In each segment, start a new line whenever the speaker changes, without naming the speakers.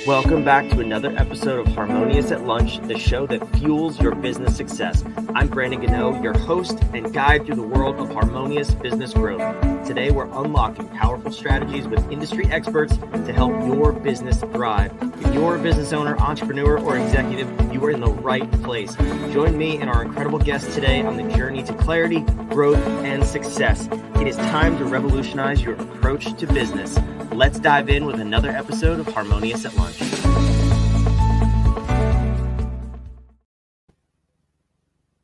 Welcome back to another episode of Harmonious at Lunch, the show that fuels your business success. I'm Brandon Gano, your host and guide through the world of harmonious business growth. Today, we're unlocking powerful strategies with industry experts to help your business thrive. If you're a business owner, entrepreneur, or executive, you are in the right place. Join me and our incredible guests today on the journey to clarity, growth, and success. It is time to revolutionize your approach to business. Let's dive in with another episode of Harmonious at Lunch.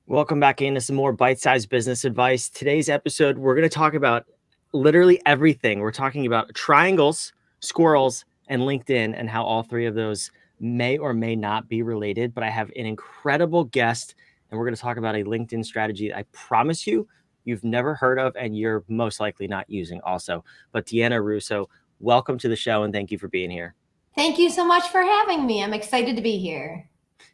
Welcome back into some more bite-sized business advice. Today's episode, we're going to talk about literally everything. We're talking about triangles, squirrels, and LinkedIn, and how all three of those may or may not be related. But I have an incredible guest, and we're going to talk about a LinkedIn strategy that I promise you've never heard of, and you're most likely not using also. But Deanna Russo, welcome to the show, and thank you for being here.
Thank you so much for having me. I'm excited to be here.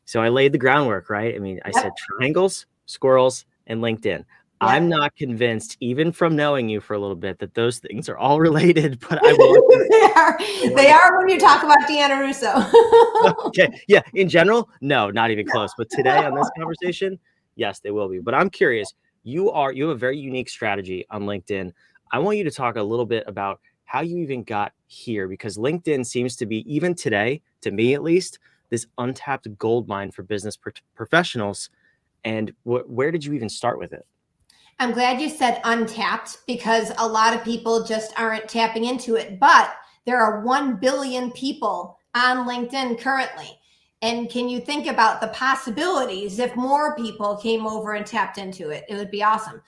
So I laid the groundwork, right? I mean, I said triangles, squirrels, and LinkedIn. I'm not convinced, even from knowing you for a little bit, that those things are all related, but I will.
They are when you talk about Deanna Russo.
Okay. Yeah. In general, no, not even close. But today on this conversation, yes, they will be. But I'm curious, you have a very unique strategy on LinkedIn. I want you to talk a little bit about how you even got here, because LinkedIn seems to be, even today, to me at least, this untapped gold mine for business professionals. And where did you even start with it?
I'm glad you said untapped, because a lot of people just aren't tapping into it. But there are 1 billion people on LinkedIn currently. And can you think about the possibilities if more people came over and tapped into it? It would be awesome.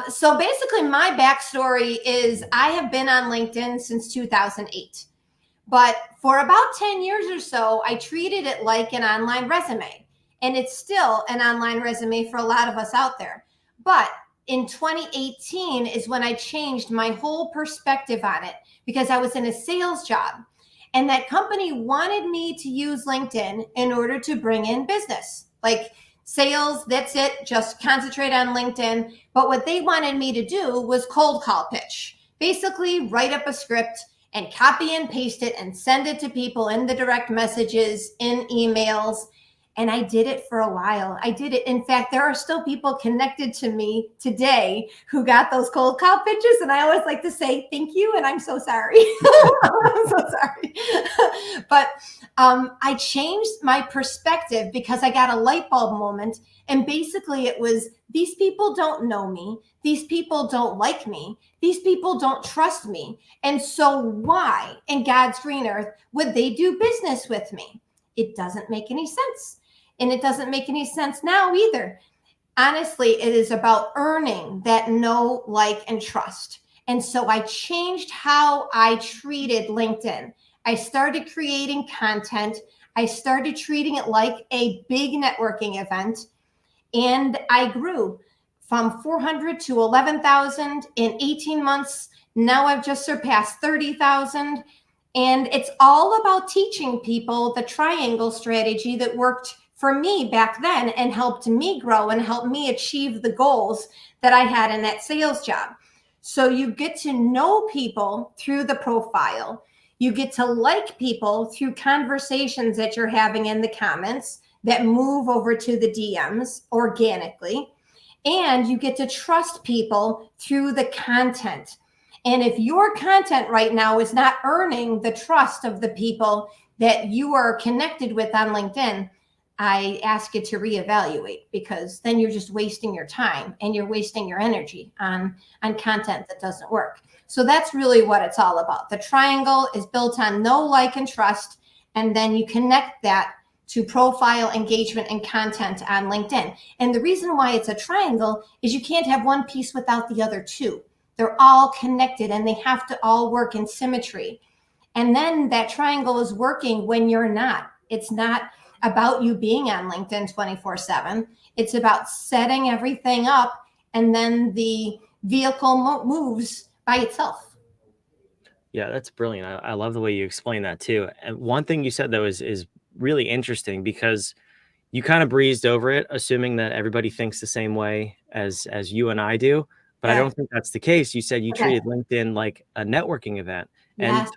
So basically, my backstory is I have been on LinkedIn since 2008. But for about 10 years or so, I treated it like an online resume. And it's still an online resume for a lot of us out there. But in 2018 is when I changed my whole perspective on it, because I was in a sales job. And that company wanted me to use LinkedIn in order to bring in business. Like sales, that's it, just concentrate on LinkedIn. But what they wanted me to do was cold call pitch. Basically, write up a script and copy and paste it and send it to people in the direct messages, in emails. And I did it for a while. I did it. In fact, there are still people connected to me today who got those cold call pitches. And I always like to say, thank you. And I'm so sorry. I'm so sorry. But I changed my perspective because I got a light bulb moment. And basically it was, these people don't know me. These people don't like me. These people don't trust me. And so why in God's green earth would they do business with me? It doesn't make any sense. And it doesn't make any sense now either. Honestly, it is about earning that know, like, and trust. And so I changed how I treated LinkedIn. I started creating content. I started treating it like a big networking event. And I grew from 400 to 11,000 in 18 months. Now I've just surpassed 30,000. And it's all about teaching people the triangle strategy that worked for me back then and helped me grow and helped me achieve the goals that I had in that sales job. So you get to know people through the profile. You get to like people through conversations that you're having in the comments that move over to the DMs organically. And you get to trust people through the content. And if your content right now is not earning the trust of the people that you are connected with on LinkedIn, I ask you to reevaluate, because then you're just wasting your time and you're wasting your energy on content that doesn't work. So that's really what it's all about. The triangle is built on know, like, and trust. And then you connect that to profile engagement and content on LinkedIn. And the reason why it's a triangle is you can't have one piece without the other two. They're all connected and they have to all work in symmetry. And then that triangle is working when you're not. It's not about you being on LinkedIn 24/7. It's about setting everything up, and then the vehicle moves by itself.
Yeah, that's brilliant. I love the way you explain that too. And one thing you said though is really interesting, because you kind of breezed over it, assuming that everybody thinks the same way as you and I do. But I don't think that's the case. You said you treated LinkedIn like a networking event. And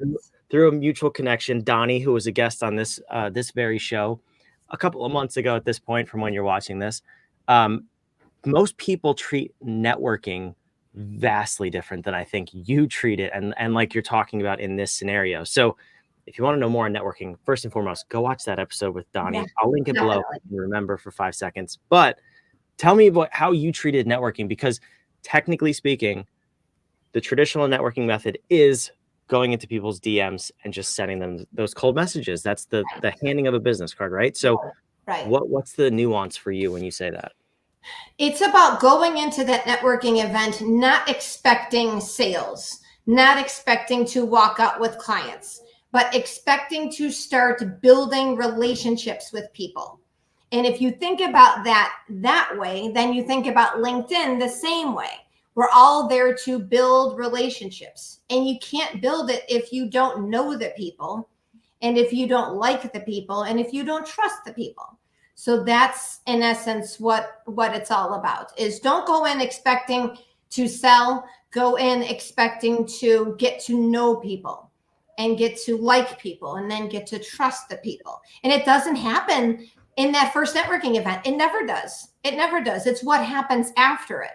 through a mutual connection, Donnie, who was a guest on this very show a couple of months ago at this point from when you're watching this. Most people treat networking vastly different than I think you treat it, and like you're talking about in this scenario. So if you want to know more on networking, first and foremost, go watch that episode with Donnie.
Yeah,
I'll link it below
definitely.
if you can remember for 5 seconds. But tell me about how you treated networking, because technically speaking, the traditional networking method is going into people's DMs and just sending them those cold messages. That's the handing of a business card, right? So
Right.
what's the nuance for you when you say that?
It's about going into that networking event not expecting sales, not expecting to walk out with clients, but expecting to start building relationships with people. And if you think about that way, then you think about LinkedIn the same way. We're all there to build relationships, and you can't build it if you don't know the people, and if you don't like the people, and if you don't trust the people. So that's in essence what it's all about, is don't go in expecting to sell, go in expecting to get to know people and get to like people and then get to trust the people. And it doesn't happen in that first networking event. It never does. It never does. It's what happens after it.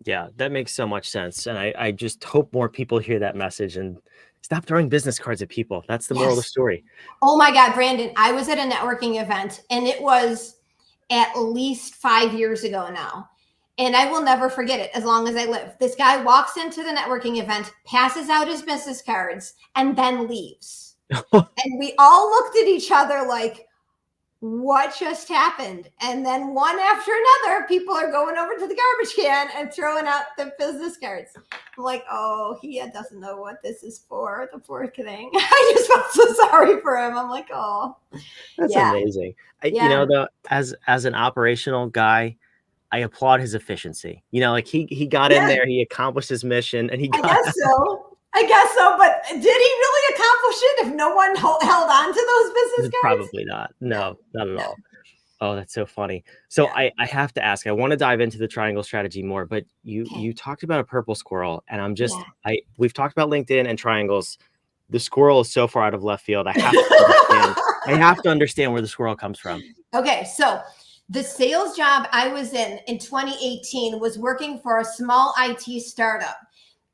Yeah, that makes so much sense. And I just hope more people hear that message and stop throwing business cards at people. That's the moral of the story.
Oh my God, Brandon, I was at a networking event, and it was at least 5 years ago now. And I will never forget it as long as I live. This guy walks into the networking event, passes out his business cards, and then leaves. And we all looked at each other like, what just happened? And then one after another, people are going over to the garbage can and throwing out the business cards. I'm like, oh, he doesn't know what this is for, the poor thing. I just felt so sorry for him. I'm like, oh.
That's amazing. You know, though, as an operational guy, I applaud his efficiency. You know, like he got in there, he accomplished his mission, and he got
I guess so, but did he really accomplish it if no one held on to those business cards?
Probably not. No, not at all. Oh, that's so funny. So I have to ask, I want to dive into the triangle strategy more, but you talked about a purple squirrel, and I'm just, we've talked about LinkedIn and triangles. The squirrel is so far out of left field. I have to understand where the squirrel comes from.
Okay. So the sales job I was in 2018 was working for a small IT startup.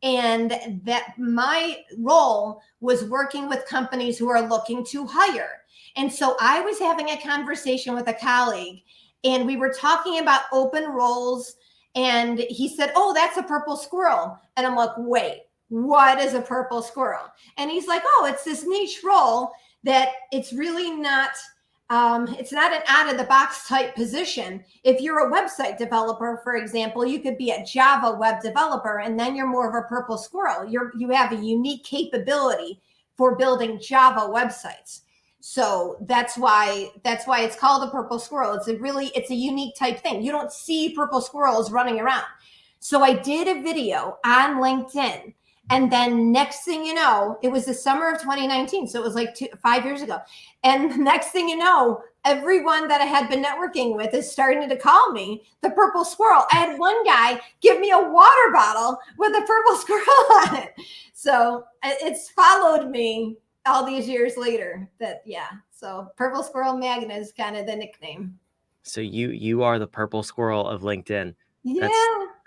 And that my role was working with companies who are looking to hire. And so I was having a conversation with a colleague, and we were talking about open roles. And he said, oh, that's a purple squirrel. And I'm like, wait, what is a purple squirrel? And he's like, oh, it's this niche role that it's really not, it's not an out of the box type position. If you're a website developer, for example, you could be a Java web developer, and then you're more of a purple squirrel. You have a unique capability for building Java websites. So that's why it's called a purple squirrel. It's a unique type thing. You don't see purple squirrels running around. So I did a video on LinkedIn. And then next thing you know, it was the summer of 2019. So it was like 5 years ago. And next thing you know, everyone that I had been networking with is starting to call me the purple squirrel. I had one guy give me a water bottle with a purple squirrel on it. So it's followed me all these years later. So Purple Squirrel Magna is kind of the nickname.
So you are the purple squirrel of LinkedIn.
Yeah.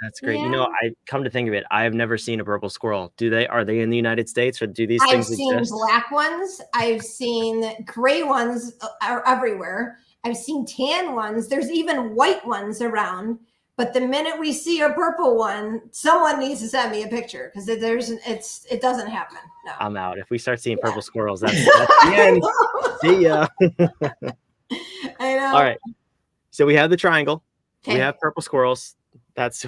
That's great. Yeah. You know, I come to think of it, I have never seen a purple squirrel. Are they in the United States, or do these things exist?
I've seen black ones. I've seen gray ones are everywhere. I've seen tan ones. There's even white ones around. But the minute we see a purple one, someone needs to send me a picture, because it doesn't happen. No.
I'm out. If we start seeing purple squirrels, that's the end. See ya.
I know.
All right. So we have the triangle. Okay. We have purple squirrels.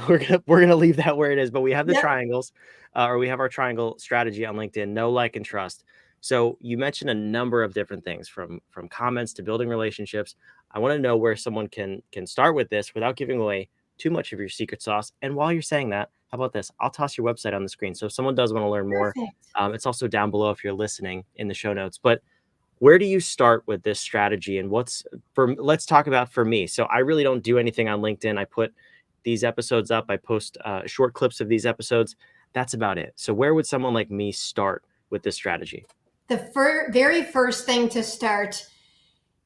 We're gonna leave that where it is. But we have the triangles, or we have our triangle strategy on LinkedIn: know, like, and trust. So you mentioned a number of different things, from comments to building relationships. I want to know where someone can start with this without giving away too much of your secret sauce. And while you're saying that, how about this? I'll toss your website on the screen. So if someone does want to learn more, it's also down below if you're listening in the show notes. But where do you start with this strategy? And let's talk about for me. So I really don't do anything on LinkedIn. I put these episodes up. I post short clips of these episodes. That's about it. So where would someone like me start this strategy?
The very first thing to start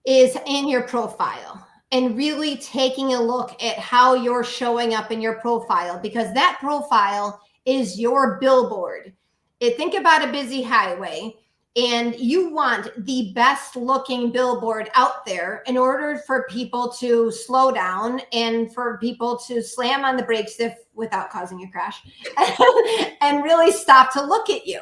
is in your profile and really taking a look at how you're showing up in your profile, because that profile is your billboard. Think about a busy highway, and you want the best looking billboard out there in order for people to slow down and for people to slam on the brakes without causing a crash and really stop to look at you.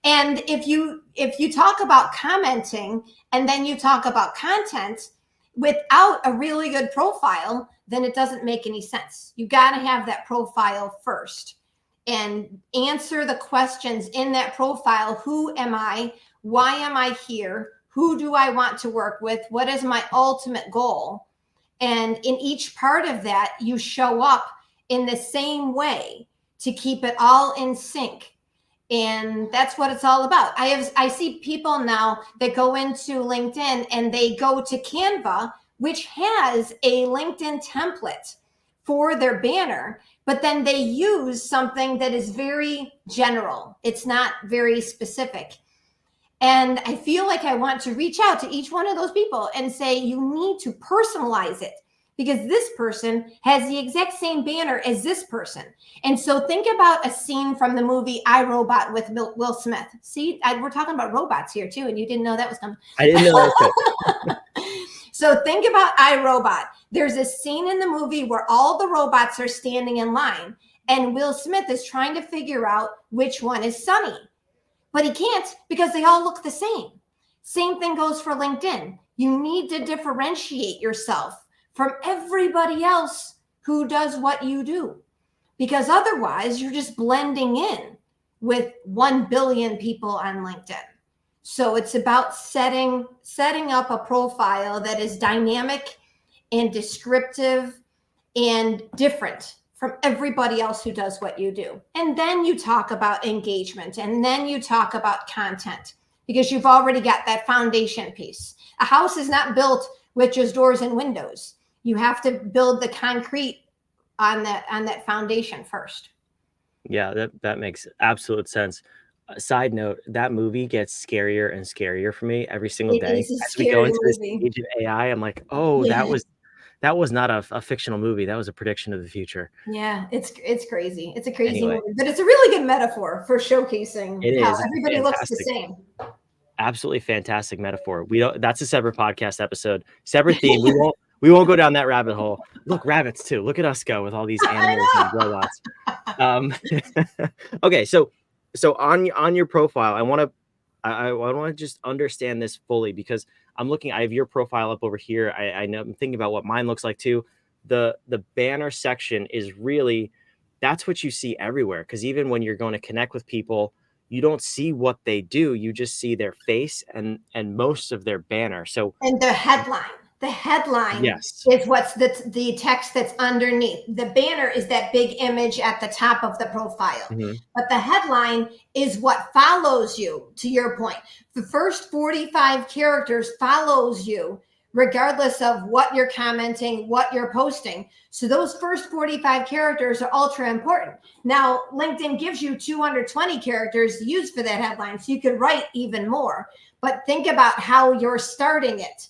And if you talk about commenting and then you talk about content without a really good profile, then it doesn't make any sense. You got to have that profile first and answer the questions in that profile. Who am I? Why am I here? Who do I want to work with? What is my ultimate goal? And in each part of that, you show up in the same way to keep it all in sync. And that's what it's all about. I see people now that go into LinkedIn and they go to Canva, which has a LinkedIn template for their banner, but then they use something that is very general. It's not very specific. And I feel like I want to reach out to each one of those people and say, you need to personalize it, because this person has the exact same banner as this person. And so think about a scene from the movie I, Robot with Will Smith. See, we're talking about robots here too, and you didn't know that was coming.
I didn't know that was coming.
So think about I, Robot. There's a scene in the movie where all the robots are standing in line, and Will Smith is trying to figure out which one is Sonny. But he can't, because they all look the same. Same thing goes for LinkedIn. You need to differentiate yourself from everybody else who does what you do, because otherwise you're just blending in with 1 billion people on LinkedIn. So it's about setting up a profile that is dynamic and descriptive and different from everybody else who does what you do. And then you talk about engagement, and then you talk about content, because you've already got that foundation piece. A house is not built with just doors and windows. You have to build the concrete on that foundation first.
Yeah, that makes absolute sense. Side note, that movie gets scarier and scarier for me every single day. As we go into this age of AI, I'm like, oh, yeah. that was not a fictional movie. That was a prediction of the future.
Yeah, it's crazy. It's a crazy movie, but it's a really good metaphor for showcasing how everybody looks the same.
Absolutely fantastic metaphor. That's a separate podcast episode, separate theme. We won't go down that rabbit hole. Look, rabbits too. Look at us go with all these animals and robots. Okay, so on your profile, I want to just understand this fully, because I have your profile up over here. I know, I'm thinking about what mine looks like too. The banner section is really, that's what you see everywhere, because even when you're going to connect with people, you don't see what they do. You just see their face and most of their banner.
And the headline. The headline
yes.
is what's the text that's underneath. The banner is that big image at the top of the profile. Mm-hmm. But the headline is what follows you, to your point. The first 45 characters follows you regardless of what you're commenting, what you're posting. So those first 45 characters are ultra important. Now, LinkedIn gives you 220 characters to use for that headline, so you could write even more. But think about how you're starting it.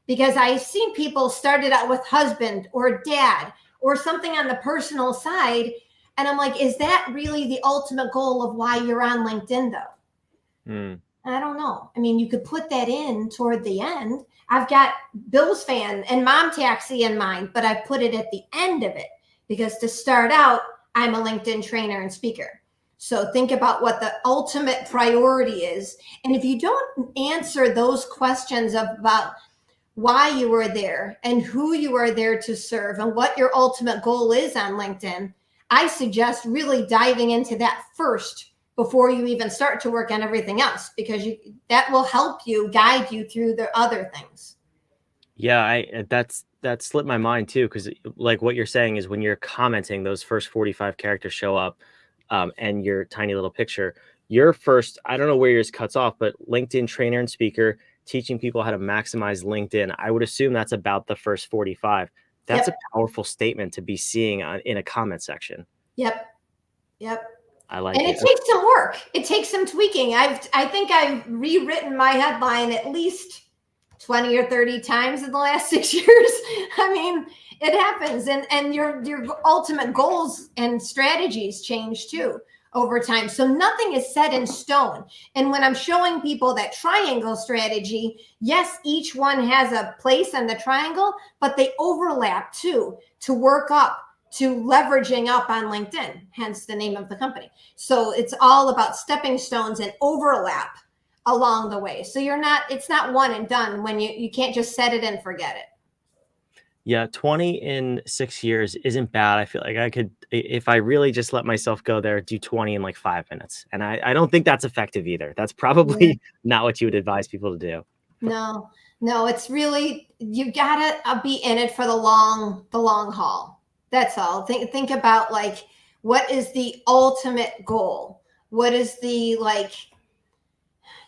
Because I've seen people started out with husband or dad or something on the personal side. And I'm like, is that really the ultimate goal of why you're on LinkedIn, though? I don't know. I mean, you could put that in toward the end. I've got Bills fan and mom taxi in mind, but I put it at the end of it, because to start out, I'm a LinkedIn trainer and speaker. So think about what the ultimate priority is. And if you don't answer those questions about why you were there and who you are there to serve and what your ultimate goal is on LinkedIn, I suggest really diving into that first before you even start to work on everything else, because that will help you guide you through the other things.
Yeah, that slipped my mind too, because like what you're saying is when you're commenting, those first 45 characters show up, and your tiny little picture, your first, I don't know where yours cuts off, but LinkedIn trainer and speaker, teaching people how to maximize LinkedIn. I would assume that's about the first 45. That's a powerful statement to be seeing in a comment section.
Yep.
I like
And
it.
it takes some work. It takes some tweaking. I think I've rewritten my headline at least 20 or 30 times in the last 6 years. I mean, it happens. And your ultimate goals and strategies change too over time. So nothing is set in stone. And when I'm showing people that triangle strategy, yes, each one has a place in the triangle, but they overlap too to work up to leveraging up on LinkedIn, hence the name of the company. So it's all about stepping stones and overlap along the way. So it's not one and done when you can't just set it and forget it.
Yeah, 20 in 6 years isn't bad. I feel like I could, if I really just let myself go there, do 20 in like 5 minutes. And I don't think that's effective either. That's
Yeah.
probably not what you would advise people to do.
No, it's really, you gotta be in it for the long haul. That's all. Think about like, what is the ultimate goal? What is the like,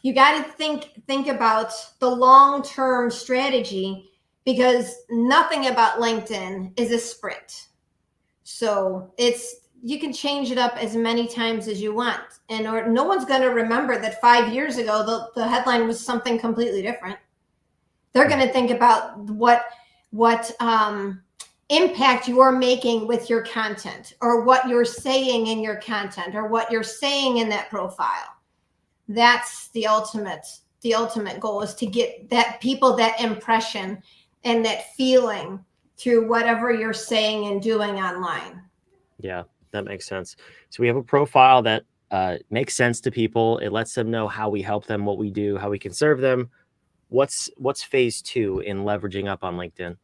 you got to think about the long-term strategy, because nothing about LinkedIn is a sprint. So you can change it up as many times as you want, and or no one's going to remember that 5 years ago the headline was something completely different. They're going to think about what impact you're making with your content, or what you're saying in your content, or what you're saying in that profile. That's the ultimate goal, is to get that people that impression and that feeling through whatever you're saying and doing online.
Yeah, that makes sense. So we have a profile that makes sense to people. It lets them know how we help them, what we do, how we can serve them. What's phase 2 in leveraging up on LinkedIn?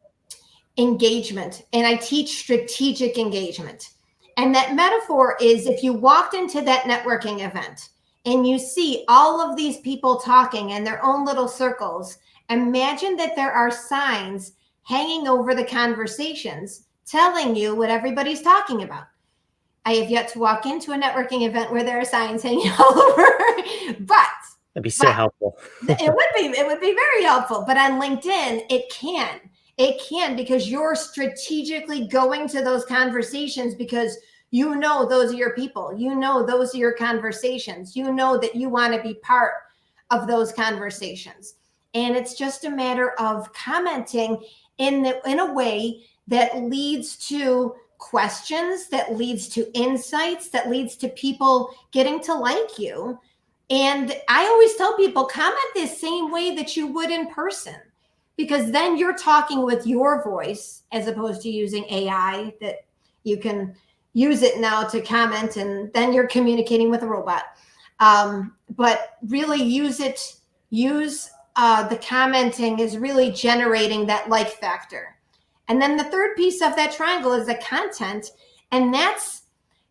Engagement. And I teach strategic engagement. And that metaphor is, if you walked into that networking event and you see all of these people talking in their own little circles, imagine that there are signs hanging over the conversations telling you what everybody's talking about. I have yet to walk into a networking event where there are signs hanging all over, but
That'd be so helpful.
it would be very helpful. But on LinkedIn, it can, because you're strategically going to those conversations, because you know those are your people, you know those are your conversations, you know that you want to be part of those conversations. And it's just a matter of commenting in a way that leads to questions, that leads to insights, that leads to people getting to like you. And I always tell people, comment the same way that you would in person, because then you're talking with your voice, as opposed to using AI that you can use it now to comment, and then you're communicating with a robot. But really use the commenting is really generating that like factor. And then the third piece of that triangle is the content. And that's,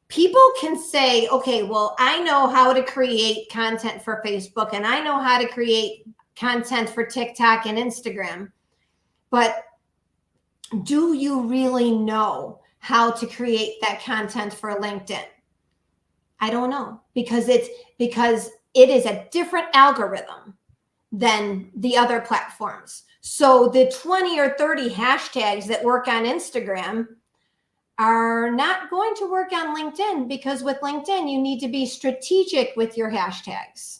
people can say, okay, well, I know how to create content for Facebook, and I know how to create content for TikTok and Instagram. But do you really know how to create that content for LinkedIn? I don't know, because it is a different algorithm than the other platforms. So the 20 or 30 hashtags that work on Instagram are not going to work on LinkedIn, because with LinkedIn, you need to be strategic with your hashtags.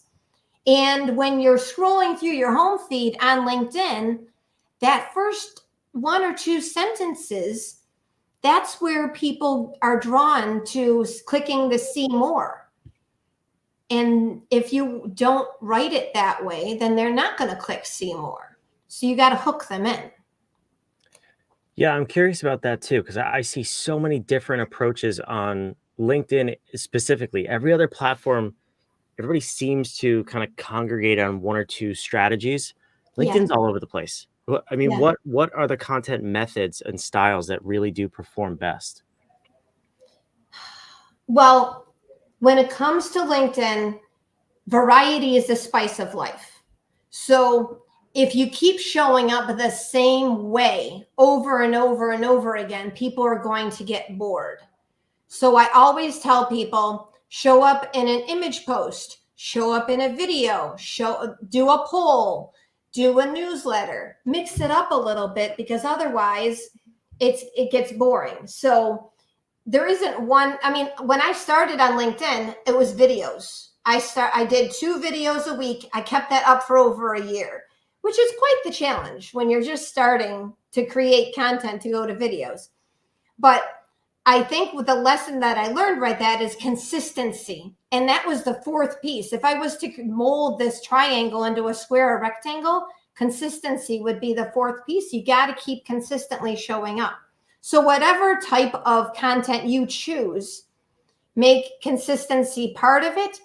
And when you're scrolling through your home feed on LinkedIn, that first one or two sentences, that's where people are drawn to clicking the see more. And if you don't write it that way, then they're not going to click see more. So you got to hook them in.
Yeah, I'm curious about that too, because I see so many different approaches on LinkedIn specifically. Every other platform, everybody seems to kind of congregate on one or two strategies.
Yeah.
LinkedIn's all over the place. I mean,
Yeah.
what are the content methods and styles that really do perform best?
Well, when it comes to LinkedIn, variety is the spice of life. So if you keep showing up the same way over and over and over again, people are going to get bored. So I always tell people, show up in an image post, show up in a video, do a poll, do a newsletter, mix it up a little bit, because otherwise it gets boring. So There isn't one. I mean, when I started on LinkedIn, it was videos. I did 2 videos a week. I kept that up for over a year, which is quite the challenge when you're just starting to create content to go to videos. But I think with the lesson that I learned right that is consistency. And that was the 4th piece. If I was to mold this triangle into a square or rectangle, consistency would be the 4th piece. You got to keep consistently showing up. So whatever type of content you choose, make consistency part of it.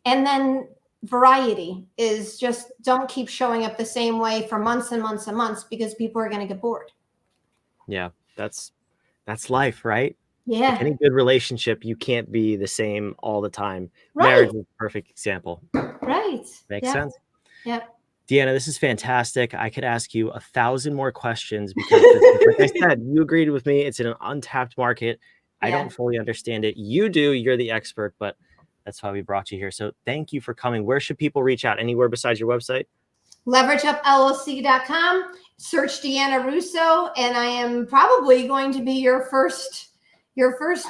And then variety is just don't keep showing up the same way for months and months and months because people are going to get bored.
Yeah, that's life, right?
Yeah.
Like any good relationship, you can't be the same all the time.
Right.
Marriage is a perfect example.
Right.
Makes sense.
Yeah.
Deanna, this is fantastic. I could ask you 1,000 more questions because, like I said, you agreed with me. It's in an untapped market. I don't fully understand it. You do. You're the expert, but that's why we brought you here. So thank you for coming. Where should people reach out? Anywhere besides your website?
LeverageUpLLC.com. Search Deanna Russo, and I am probably going to be your first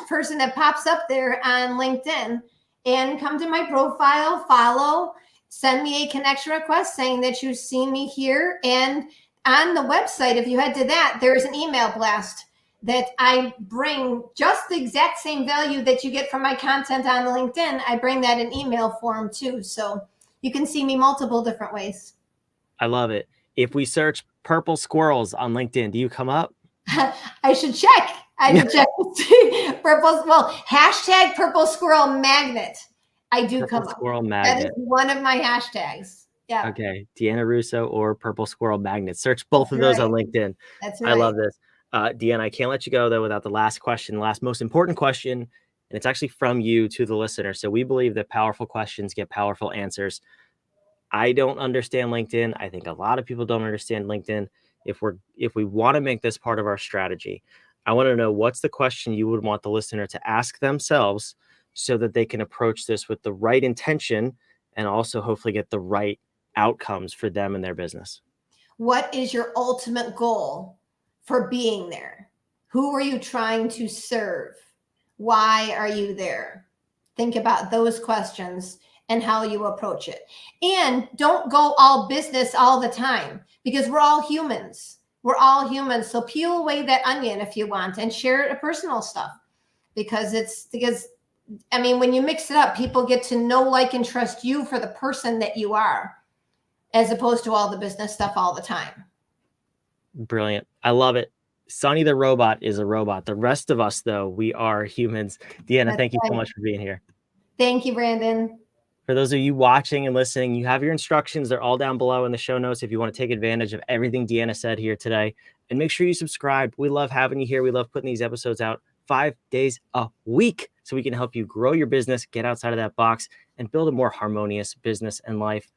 person that pops up there on LinkedIn. And come to my profile, follow, send me a connection request saying that you've seen me here. And on the website, if you head to that, there's an email blast that I bring just the exact same value that you get from my content on LinkedIn. I bring that in email form too. So you can see me multiple different ways.
I love it. If we search purple squirrels on LinkedIn, do you come up?
I should check. I should check to see hashtag purple squirrel magnet. I do
Purple
come up.
squirrel magnet.
That is one of my hashtags. Yeah.
Okay. Deanna Russo or purple squirrel magnet. Search both of those on LinkedIn.
That's right.
I love this. Deanna, I can't let you go though without the last question, the last most important question. And it's actually from you to the listener. So we believe that powerful questions get powerful answers. I don't understand LinkedIn. I think a lot of people don't understand LinkedIn. If we want to make this part of our strategy, I want to know what's the question you would want the listener to ask themselves so that they can approach this with the right intention and also hopefully get the right outcomes for them and their business.
What is your ultimate goal for being there? Who are you trying to serve? Why are you there? Think about those questions and how you approach it. And don't go all business all the time because we're all humans. We're all humans. So peel away that onion if you want and share the personal stuff because when you mix it up, people get to know, like, and trust you for the person that you are as opposed to all the business stuff all the time.
Brilliant. I love it. Sonny the robot is a robot. The rest of us, though, we are humans. Deanna, thank you so much for being here.
Thank you, Brandon.
For those of you watching and listening, you have your instructions. They're all down below in the show notes if you want to take advantage of everything Deanna said here today. And make sure you subscribe. We love having you here. We love putting these episodes out 5 days a week so we can help you grow your business, get outside of that box, and build a more harmonious business and life.